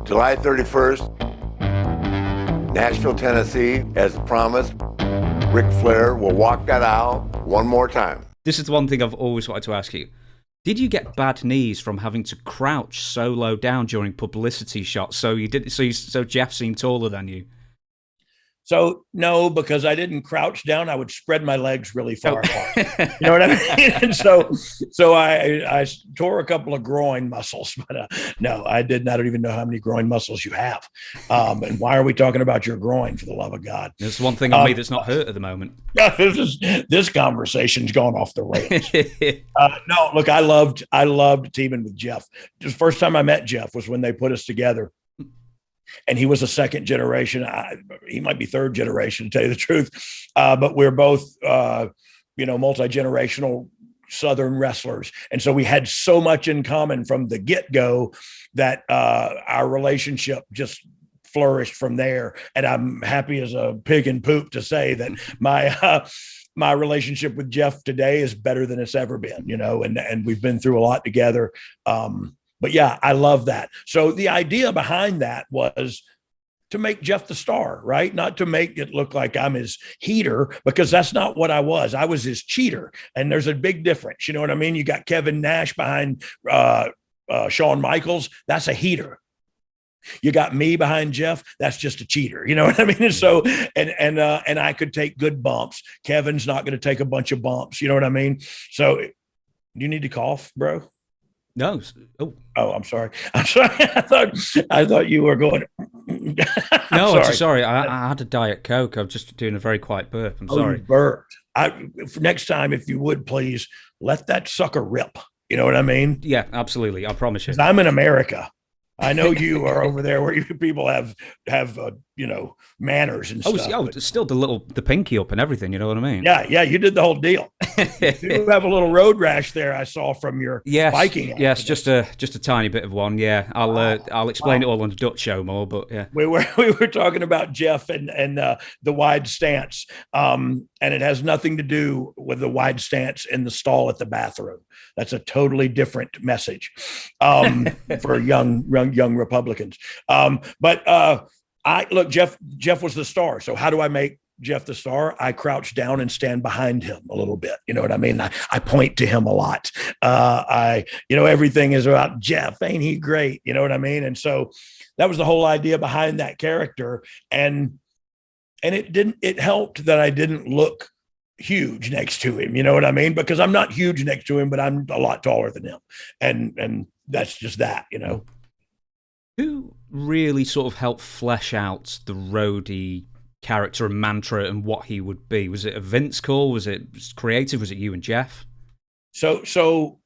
July 31st, Nashville, Tennessee, as promised. Ric Flair will walk that aisle one more time. This is the one thing I've always wanted to ask you. Did you get bad knees from having to crouch so low down during publicity shots? So Jeff seemed taller than you. So no, because I didn't crouch down. I would spread my legs really far apart. You know what I mean? And so I tore a couple of groin muscles, but no, I didn't. I don't even know how many groin muscles you have. And why are we talking about your groin, for the love of God? There's one thing on me that's not hurt at the moment. This conversation's gone off the rails. No, look, I loved teaming with Jeff. The first time I met Jeff was when they put us together. And he was a second generation. He might be third generation, to tell you the truth. But we're both, multi-generational Southern wrestlers. And so we had so much in common from the get-go that our relationship just flourished from there. And I'm happy as a pig in poop to say that my relationship with Jeff today is better than it's ever been, and we've been through a lot together. But yeah, I love that. So the idea behind that was to make Jeff the star, right? Not to make it look like I'm his heater, because that's not what I was. I was his cheater. And there's a big difference. You know what I mean? You got Kevin Nash behind Shawn Michaels. That's a heater. You got me behind Jeff. That's just a cheater. You know what I mean? And so, and I could take good bumps. Kevin's not going to take a bunch of bumps. You know what I mean? So you need to cough, bro? No. Oh, I'm sorry. I'm sorry. I thought you were going. No, I'm sorry. I had a Diet Coke. I'm just doing a very quiet burp. I'm sorry. You burped. Next time, if you would please let that sucker rip. You know what I mean? Yeah, absolutely. I promise you. I'm in America. I know you are over there where you people have manners and stuff. Oh, still the pinky up and everything. You know what I mean? Yeah, you did the whole deal. You have a little road rash there. I saw from your biking accident. Yes, just a tiny bit of one. Yeah, I'll explain it all on the Dutch show more. But yeah, we were talking about Jeff and the wide stance, and it has nothing to do with the wide stance in the stall at the bathroom. That's a totally different message for young Republicans. But look, Jeff was the star. So how do I make Jeff the star? I crouch down and stand behind him a little bit. You know what I mean? I point to him a lot. Everything is about Jeff. Ain't he great? You know what I mean? And so that was the whole idea behind that character. And it helped that I didn't look huge next to him. You know what I mean? Because I'm not huge next to him, but I'm a lot taller than him. And that's just that, Who really sort of helped flesh out the Roadie character and mantra and what he would be? Was it a Vince call? Was it creative? Was it you and Jeff? So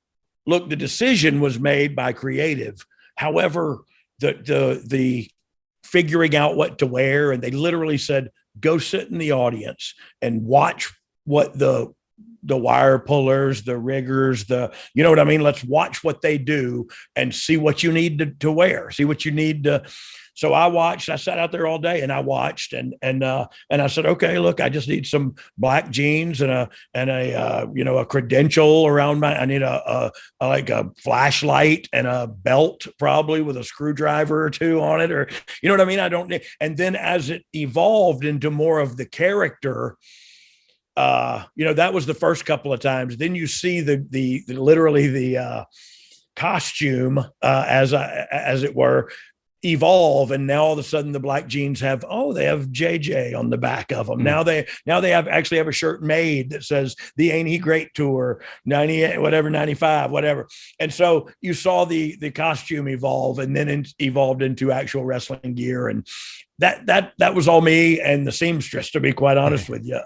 look, the decision was made by creative. However, the figuring out what to wear, and they literally said, go sit in the audience and watch what the wire pullers, the riggers, you know what I mean? Let's watch what they do and see what you need to wear, see what you need to. So I sat out there all day and I watched and I said, okay, look, I just need some black jeans and a credential around I need a flashlight and a belt, probably with a screwdriver or two on it, or, you know what I mean? And then as it evolved into more of the character, that was the first couple of times. Then you see the costume, as it were, evolve, and now all of a sudden the black jeans have JJ on the back of them. Now they actually have a shirt made that says the Ain't He Great Tour 98 whatever 95 whatever. And so you saw the costume evolve, and then it evolved into actual wrestling gear. And that was all me and the seamstress, to be quite honest with you.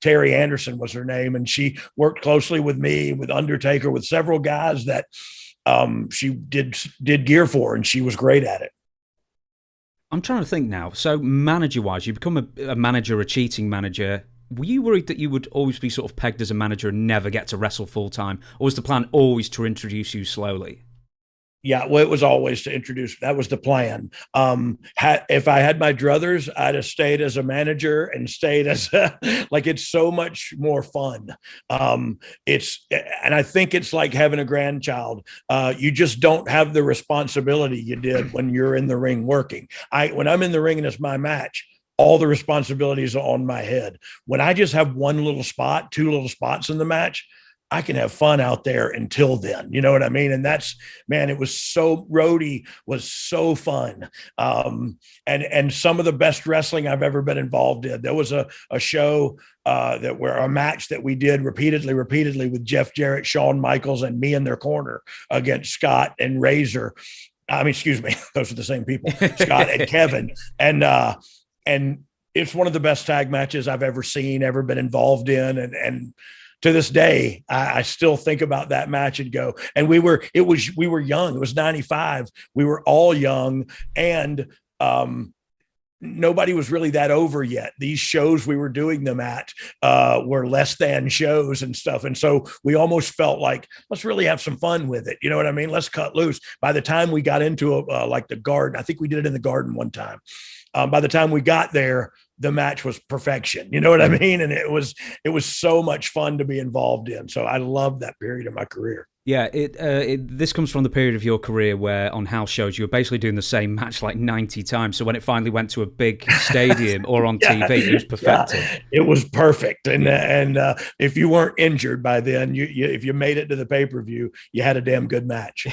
Terry Anderson was her name, and she worked closely with me, with Undertaker, with several guys that she did gear for, and she was great at it. I'm trying to think now. So manager-wise, you become a manager, a cheating manager. Were you worried that you would always be sort of pegged as a manager and never get to wrestle full-time? Or was the plan always to introduce you slowly? Yeah, well, it was always to introduce. That was the plan. If I had my druthers, I'd have stayed as a manager and stayed as like it's so much more fun. And I think it's like having a grandchild. You just don't have the responsibility you did when you're in the ring working. When I'm in the ring and it's my match, all the responsibilities are on my head. When I just have one little spot, two little spots in the match, I can have fun out there until then. You know what I mean? And that's, man, Roadie was so fun. And some of the best wrestling I've ever been involved in. There was a show where a match that we did repeatedly with Jeff Jarrett, Shawn Michaels, and me in their corner against Scott and Razor. I mean, excuse me, those are the same people, Scott and Kevin. And it's one of the best tag matches I've ever seen, ever been involved in. And to this day, I still think about that match and go, and we were young. It was 95. We were all young, and nobody was really that over yet. These shows we were doing them at were less than shows and stuff. And so we almost felt like, let's really have some fun with it. You know what I mean? Let's cut loose. By the time we got into like the Garden, I think we did it in the Garden one time. By the time we got there, the match was perfection. You know what I mean? And it was so much fun to be involved in. So I love that period of my career. Yeah, this comes from the period of your career where on house shows you were basically doing the same match like 90 times. So when it finally went to a big stadium or on TV, it was perfected. Yeah, it was perfect. And if you weren't injured by then, if you made it to the pay-per-view, you had a damn good match.